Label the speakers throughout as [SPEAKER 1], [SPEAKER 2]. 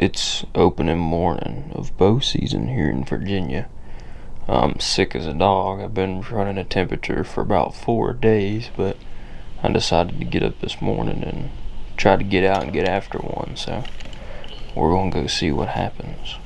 [SPEAKER 1] It's opening morning of bow season here in Virginia. I'm sick as a dog. I've been running a temperature for about 4 days, but I decided to get up this morning and try to get out and get after one, so we're gonna go see what happens.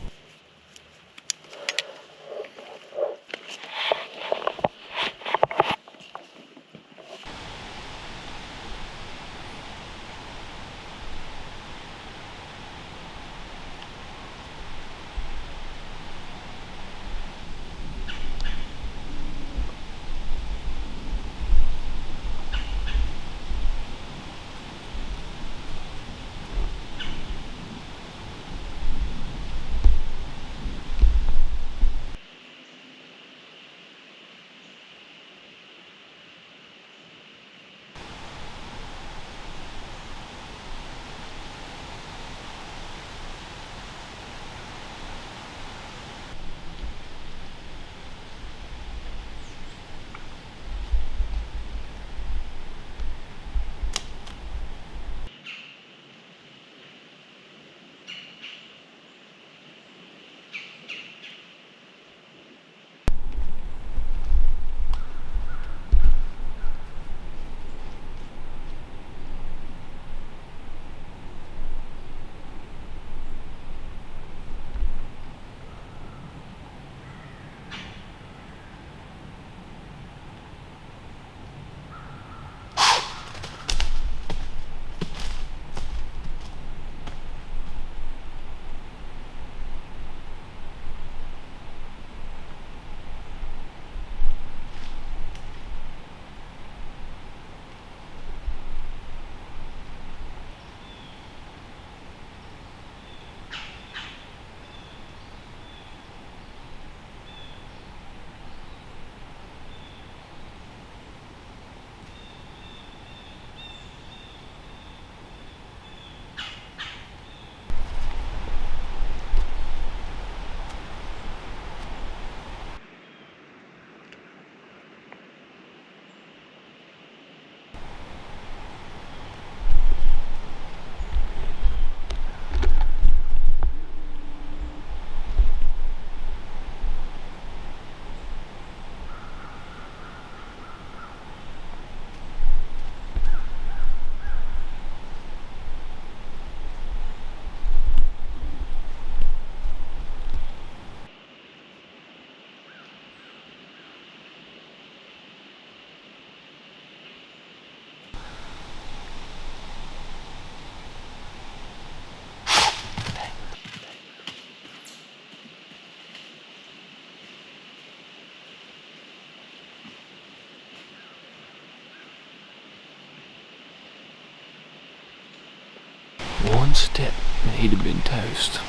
[SPEAKER 1] One step and he'd have been toast.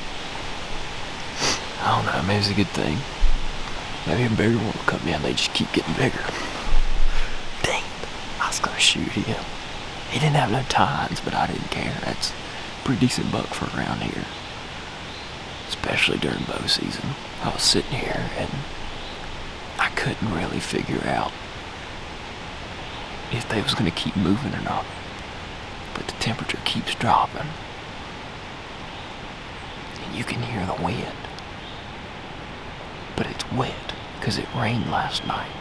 [SPEAKER 1] I don't know, maybe it's a good thing. Maybe a bigger one will come down, they just keep getting bigger. Dang, I was gonna shoot him. He didn't have no tines, but I didn't care. That's a pretty decent buck for around here. Especially during bow season. I was sitting here and I couldn't really figure out if they was gonna keep moving or not. But the temperature keeps dropping. And you can hear the wind. But it's wet, because it rained last night.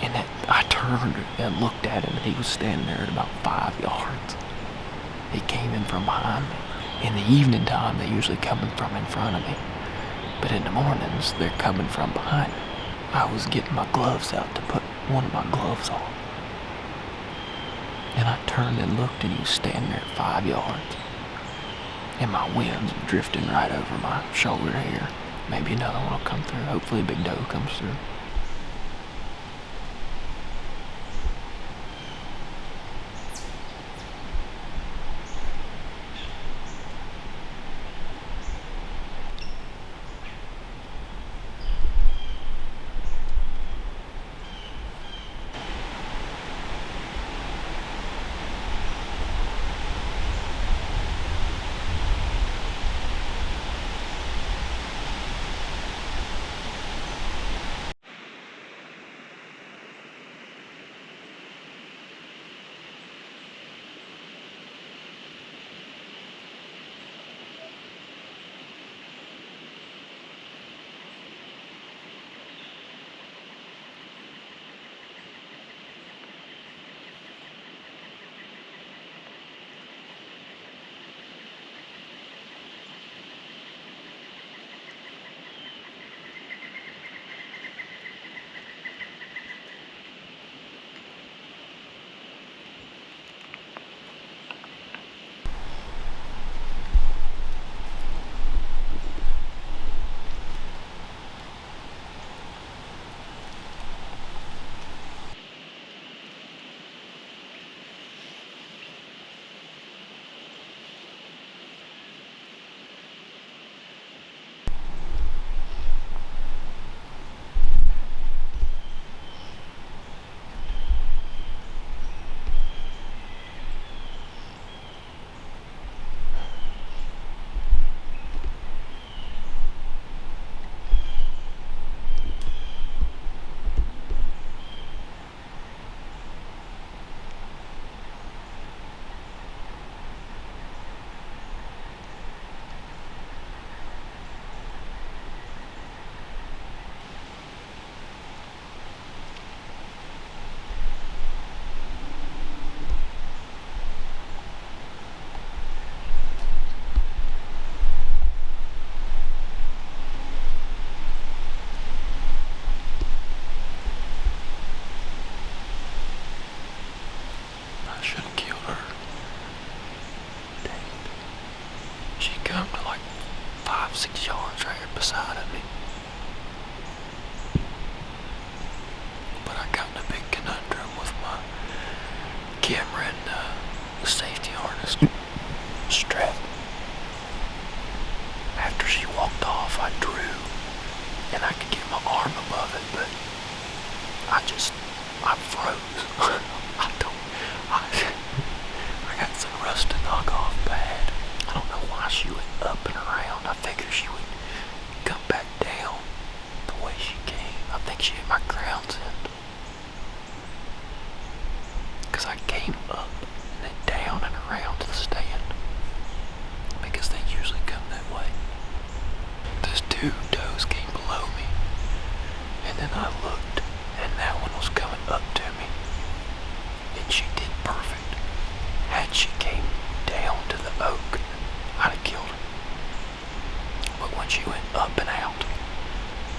[SPEAKER 1] And I turned and looked at him, and he was standing there at about 5 yards. He came in from behind me. In the evening time, they're usually coming from in front of me. But in the mornings, they're coming from behind me. I was getting my gloves out to put one of my gloves on. And I turned and looked, and he was standing there at 5 yards. And my wind's drifting right over my shoulder here. Maybe another one will come through. Hopefully a big doe comes through. next strap. After she walked off, I drew, and I could get my arm above it, but I froze. I got some rust to knock off bad. I don't know why she went up and around. I figured she would come back down the way she came. I think she hit my ground's end. Because I came up and then down and around to the stand. Because they usually come that way. Those two does came below me. And then I looked, and that one was coming up to me. And she did perfect. Had she came down to the oak, I'd have killed her. But when she went up and out,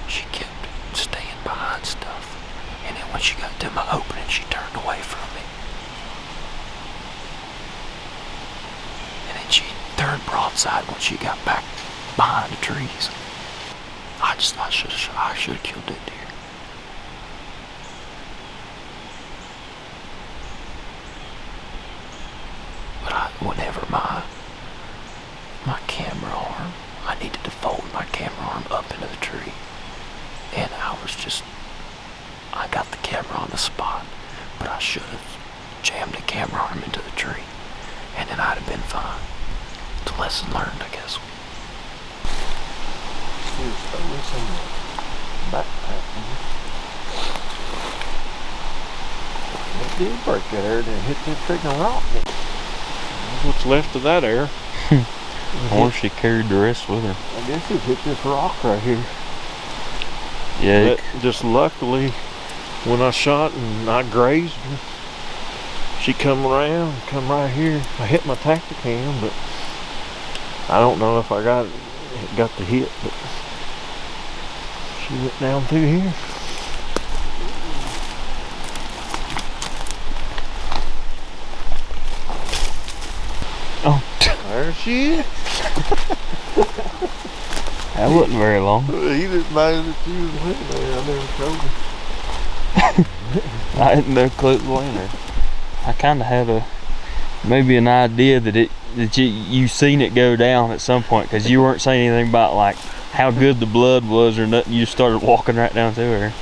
[SPEAKER 1] she kept staying behind stuff. And then when she got to my opening, she turned away from me. And then she turned broadside when she got back behind the trees. I should have killed that deer. But whenever my camera arm, I needed to fold my camera arm up into the tree. And I got the camera on the spot, but I should have jammed the camera arm into the tree. And then I'd have been fine. It's a lesson learned, I guess.
[SPEAKER 2] It did break that air, then hit that freaking rock. What's left of that air?
[SPEAKER 3] Or she carried the rest with her.
[SPEAKER 2] I guess it hit this rock right here.
[SPEAKER 3] Yeah.
[SPEAKER 2] But just luckily, when I shot and I grazed her, she come around, come right here. I hit my Tacticam, but I don't know if I got the hit, but she went down through here.
[SPEAKER 3] Oh,
[SPEAKER 2] there she is.
[SPEAKER 3] that wasn't very long.
[SPEAKER 2] He just minded that you was laying there. I never told him.
[SPEAKER 3] I had no clue it was laying there. I kind of had maybe an idea that you seen it go down at some point, because you weren't saying anything about like how good the blood was or nothing. You just started walking right down through her.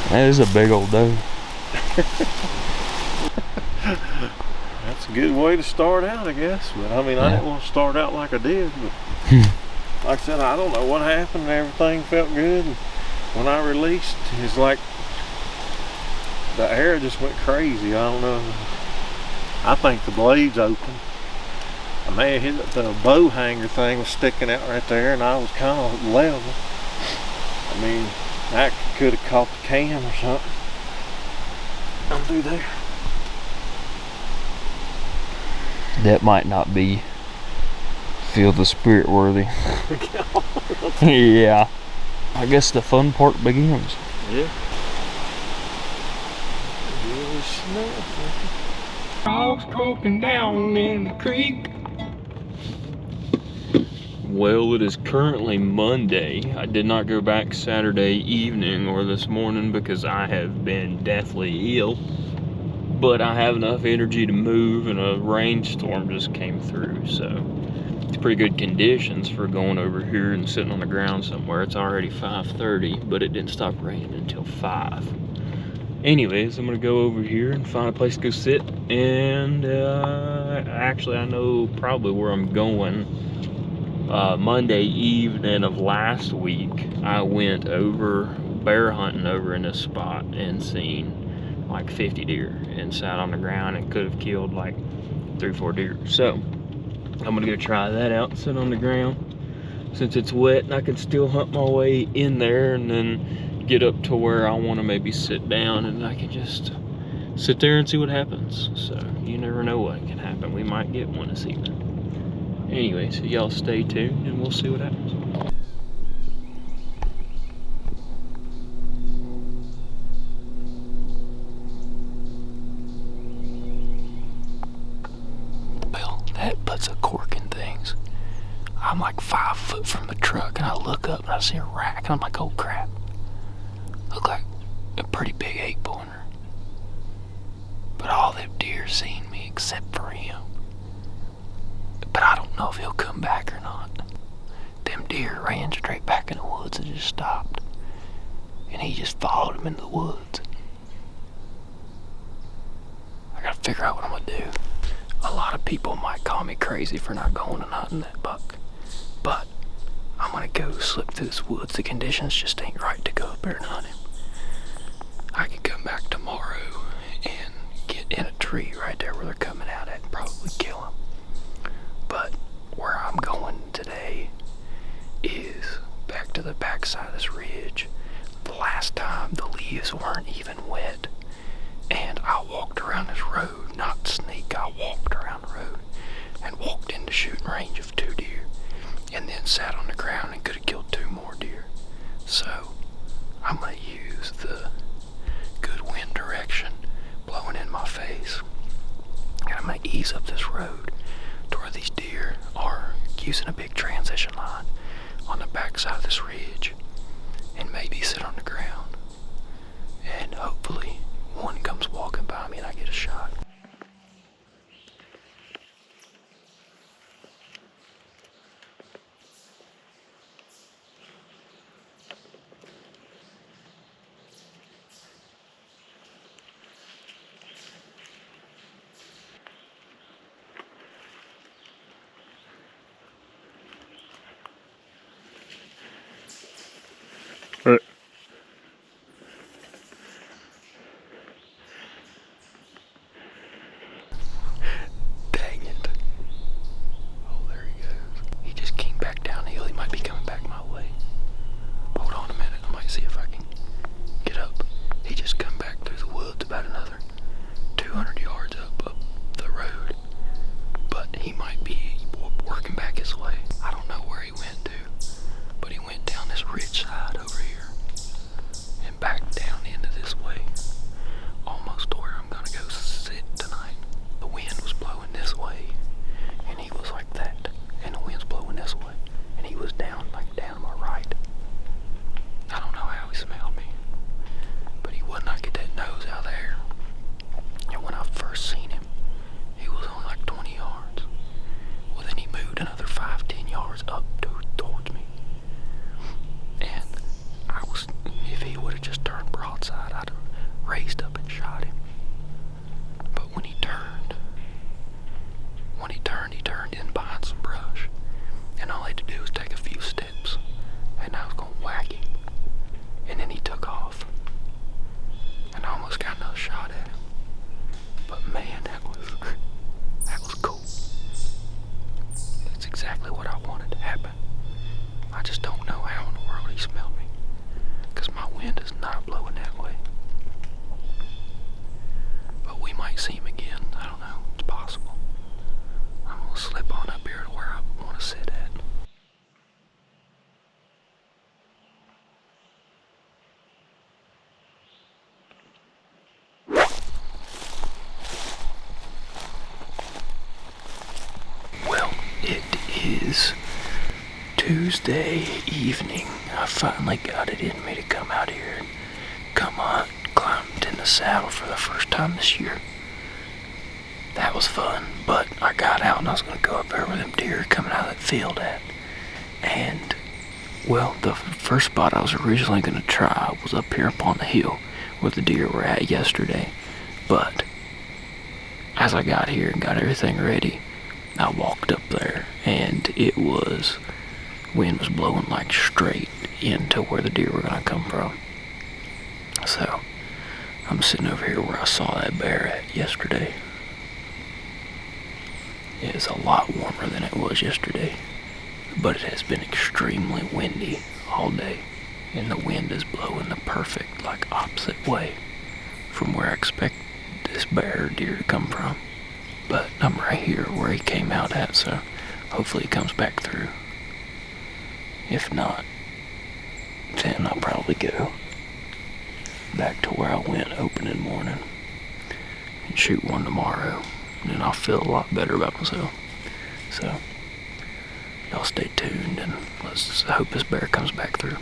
[SPEAKER 3] That is a big old doe.
[SPEAKER 2] That's a good way to start out, I guess. But I mean, I didn't want to start out like I did. But like I said, I don't know what happened. Everything felt good. And when I released, it's like the air just went crazy. I don't know. I think the blade's open. I may have hit the bow hanger thing was sticking out right there, and I was kind of level. I mean, that could have caught the cam or something. Come through there.
[SPEAKER 3] That might not be feel the spirit worthy. Yeah. I guess the fun part begins.
[SPEAKER 2] Yeah.
[SPEAKER 4] Dogs croaking down in the creek.
[SPEAKER 3] Well, it is currently Monday. I did not go back Saturday evening or this morning because I have been deathly ill. But I have enough energy to move, and a rainstorm just came through, so it's pretty good conditions for going over here and sitting on the ground somewhere. It's already 5:30, but it didn't stop raining until 5. Anyways, I'm gonna go over here and find a place to go sit, and actually I know probably where I'm going. Monday evening of last week, I went over bear hunting over in this spot and seen like 50 deer and sat on the ground and could have killed like 3 or 4 deer. So I'm gonna go try that out and sit on the ground since it's wet, and I can still hunt my way in there and then get up to where I want to maybe sit down, and I can just sit there and see what happens. So you never know what can happen. We might get one this evening. Anyway, so y'all stay tuned and we'll see what happens.
[SPEAKER 1] Bill, that puts a cork in things. I'm like 5 foot from the truck, and I look up and I see a rack, and I'm like, oh crap. Look like a pretty big 8-pointer. But all them deer seen me except for him. don't know if he'll come back or not. Them deer ran straight back in the woods and just stopped. And he just followed him into the woods. I gotta figure out what I'm gonna do. A lot of people might call me crazy for not going and hunting that buck. But I'm gonna go slip through this woods. The conditions just ain't right to go up there and hunt him. I could come back tomorrow and get in a tree right there where they're coming out at and probably kill him. But where I'm going today is back to the backside of this ridge. The last time the leaves weren't even wet, and I walked around this road, not sneak, I walked around the road and walked into shooting range of 2 deer, and then sat on the ground and could have killed 2 more deer. So I'm going to use the good wind direction blowing in my face, and I'm going to ease up this road to where these deer are using a big transition line on the backside of this ridge, and maybe sit on the ground, and hopefully one comes walking by me and I get a shot. Dang it. Oh, there he goes. He just came back down the hill. He might be coming back my way. Hold on a minute. I might see if I can get up. He just come back through the woods about another 200 yards up the road. But he might be working back his way. I don't know where he went to, but he went down this ridge side over here and back down into this way, almost to where I'm gonna go sit tonight. The wind was blowing this way, and he was like that, and the wind's blowing this way, and he was down my right. I don't know how he smelled me, but he would not get that nose out of there. And when I first seen him, he was only like 20 yards. Well, then he moved another 5-10 yards up towards me, and if he would have just turned broadside, I'd have raised up and shot him. But when he turned in behind some brush, and all I had to do was take a few steps, and I was going to whack him, and then he took off, and I almost got another shot at him. But man, that was cool. That's exactly what I wanted to happen. I just don't know how in the world he smelled me, because my wind is not blowing that way. But we might see him again. I don't know. It's possible. I'm going to slip on up here to where I want to sit at. Well, it is Tuesday evening. I finally got it in me to come out here and come on, climbed in the saddle for the first time this year. That was fun, but I got out and I was going to go up there where them deer coming out of that field at. And, well, the first spot I was originally going to try was up here up on the hill where the deer were at yesterday. But as I got here and got everything ready, I walked up there, and wind was blowing like straight into where the deer were going to come from. So I'm sitting over here where I saw that bear at yesterday. It's a lot warmer than it was yesterday, but it has been extremely windy all day, and the wind is blowing the perfect, opposite way from where I expect this bear or deer to come from. But I'm right here where he came out at, so hopefully he comes back through. If not, then I'll probably go back to where I went opening morning and shoot one tomorrow, and then I'll feel a lot better about myself. So y'all stay tuned, and let's hope this bear comes back through.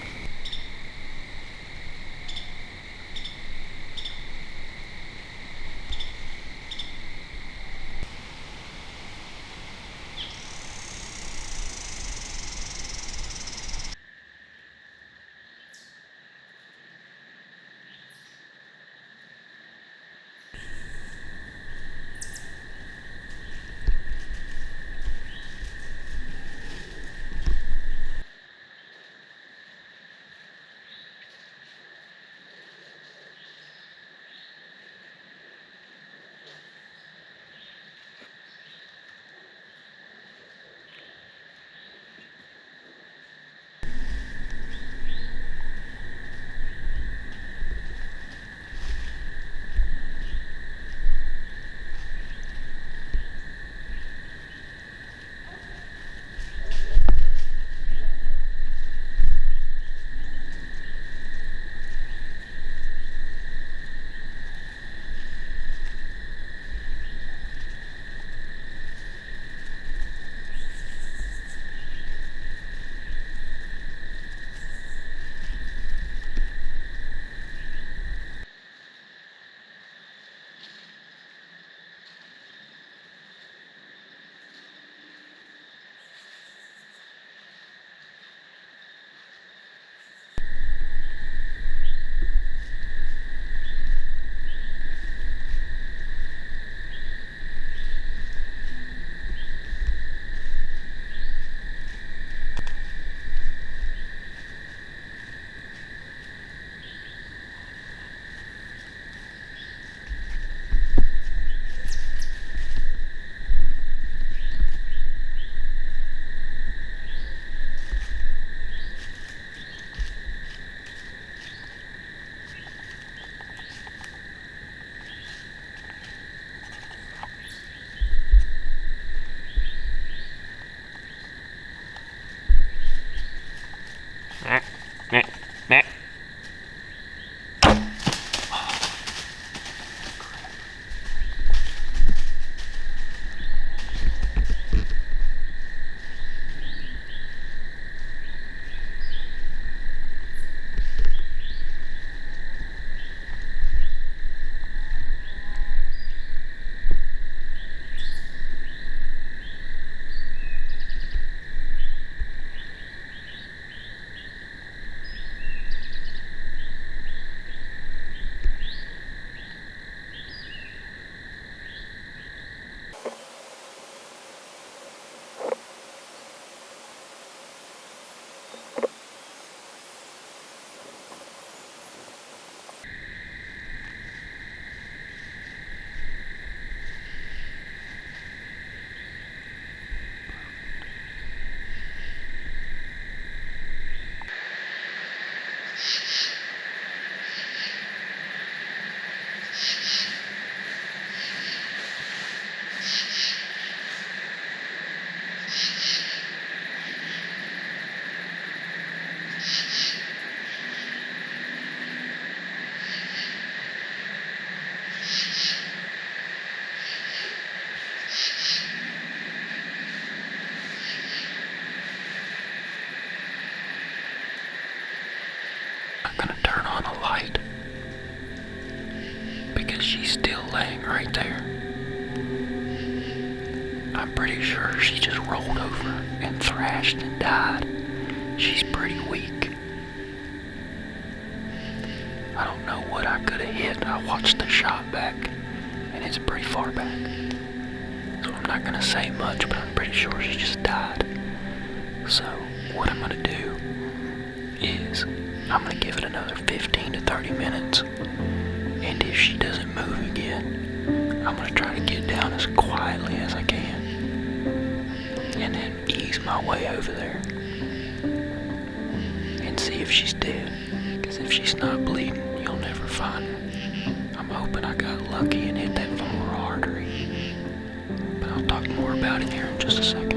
[SPEAKER 1] laying right there. I'm pretty sure she just rolled over and thrashed and died. She's pretty weak. I don't know what I could have hit. I watched the shot back, and it's pretty far back. So I'm not gonna say much, but I'm pretty sure she just died. So what I'm gonna do is I'm gonna give it another 15 to 30 minutes. And if she doesn't move again, I'm gonna try to get down as quietly as I can. And then ease my way over there. And see if she's dead. Because if she's not bleeding, you'll never find her. I'm hoping I got lucky and hit that femoral artery. But I'll talk more about it here in just a second.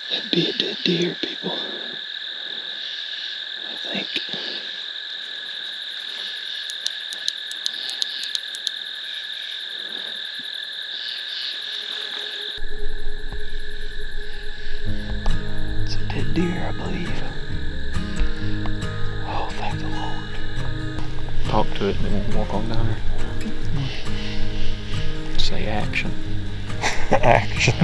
[SPEAKER 1] That'd be a dead deer, people. I think. It's a dead deer, I believe. Oh, thank the Lord.
[SPEAKER 3] Talk to it and then we'll walk on down there. Say action.
[SPEAKER 2] Action.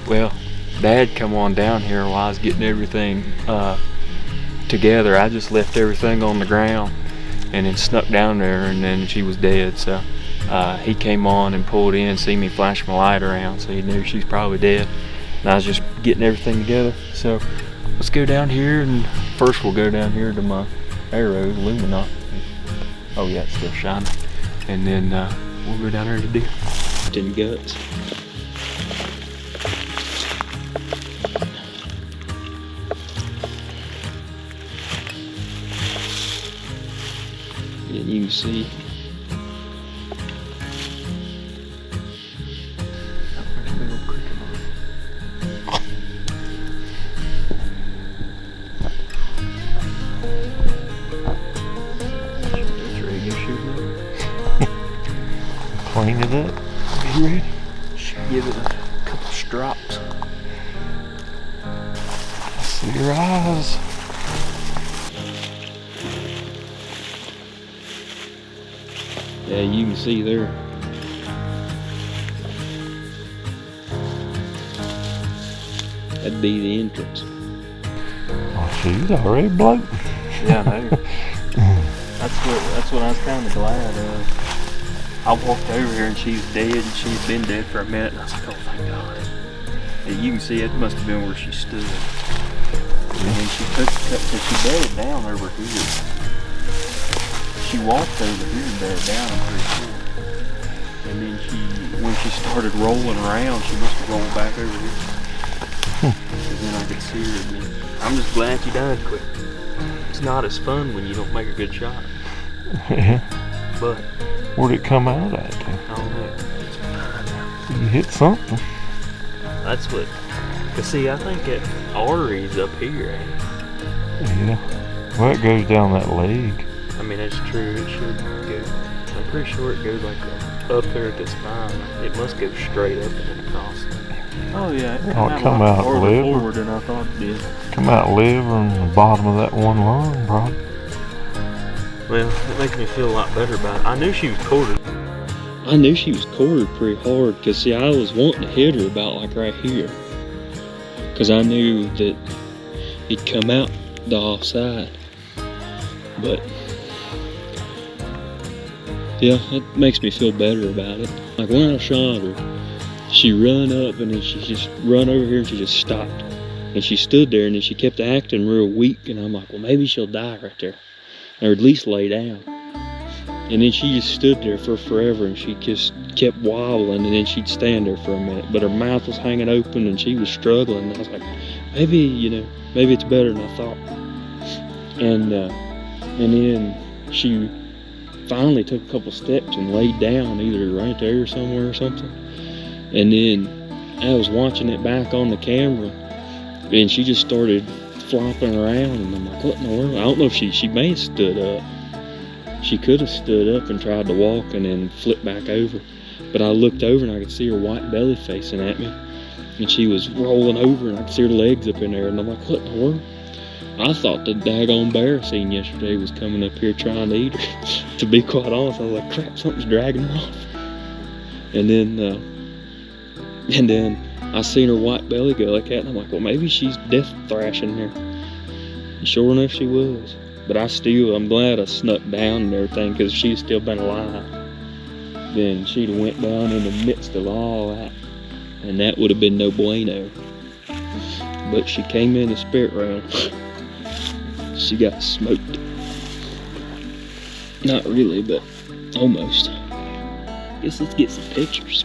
[SPEAKER 3] Well, Dad come on down here while I was getting everything together. I just left everything on the ground and then snuck down there, and then she was dead. So he came on and pulled in, see me flash my light around, so he knew she's probably dead. And I was just getting everything together. So let's go down here, and first we'll go down here to my arrows, Luminant. Oh yeah, it's still shining. And then we'll go down there to deer. 10 guts. And you can see
[SPEAKER 2] Clean it up. You ready?
[SPEAKER 3] give it a couple strops.
[SPEAKER 2] I see your eyes.
[SPEAKER 3] Yeah, you can see there. That'd be the entrance.
[SPEAKER 2] Oh, she's already bloating.
[SPEAKER 3] Yeah, I know. That's what I was kind of glad of. I walked over here and she's dead, and she's been dead for a minute, and I was like, oh thank God. And you can see it must have been where she stood. And then she bedded down over here. She walked over here and bedded down, I'm pretty sure. And then when she started rolling around, she must have rolled back over here. And then I could see her again. I'm just glad she died quick. It's not as fun when you don't make a good shot.
[SPEAKER 2] Yeah.
[SPEAKER 3] But
[SPEAKER 2] Where'd it come out at?
[SPEAKER 3] I don't know. It's fine now.
[SPEAKER 2] You hit something.
[SPEAKER 3] That's what. Cause see, I think that artery's up here. Ain't it?
[SPEAKER 2] Yeah. Well, it goes down that leg.
[SPEAKER 3] I mean, that's true. It should go. I'm pretty sure it goes like up there at the spine. It must go straight up and then across. Oh yeah, it
[SPEAKER 2] come out
[SPEAKER 3] farther
[SPEAKER 2] liver.
[SPEAKER 3] forward than I thought it did.
[SPEAKER 2] Come out liver and the bottom of that one lung, bro.
[SPEAKER 3] Well, it makes me feel a lot better about it. I knew she was quartered. I knew she was quartered pretty hard, because see, I was wanting to hit her about like right here. Because I knew that it'd come out the offside. But, yeah, it makes me feel better about it. Like when I shot her, she run up and then she just run over here and she just stopped. And she stood there and then she kept acting real weak, and I'm like, well, maybe she'll die right there. Or at least lay down. And then she just stood there for forever, and she just kept wobbling, and then she'd stand there for a minute. But her mouth was hanging open and she was struggling. And I was like, maybe, you know, maybe it's better than I thought. And then she finally took a couple steps and laid down, either right there or somewhere or something. And then I was watching it back on the camera, and she just started flopping around, and I'm like, what in the world? I don't know if she may have stood up. She could have stood up and tried to walk and then flipped back over. But I looked over and I could see her white belly facing at me. And she was rolling over and I could see her legs up in there. And I'm like, what in the world? I thought the daggone bear I seen yesterday was coming up here trying to eat her. To be quite honest, I was like, crap, something's dragging her off. And then I seen her white belly go like that, and I'm like, well, maybe she's death thrashing her. And sure enough, she was. But I'm glad I snuck down and everything, because if she'd still been alive, then she'd have went down in the midst of all that, and that would have been no bueno. But she came in the spirit realm. She got smoked. Not really, but almost. Guess let's get some pictures.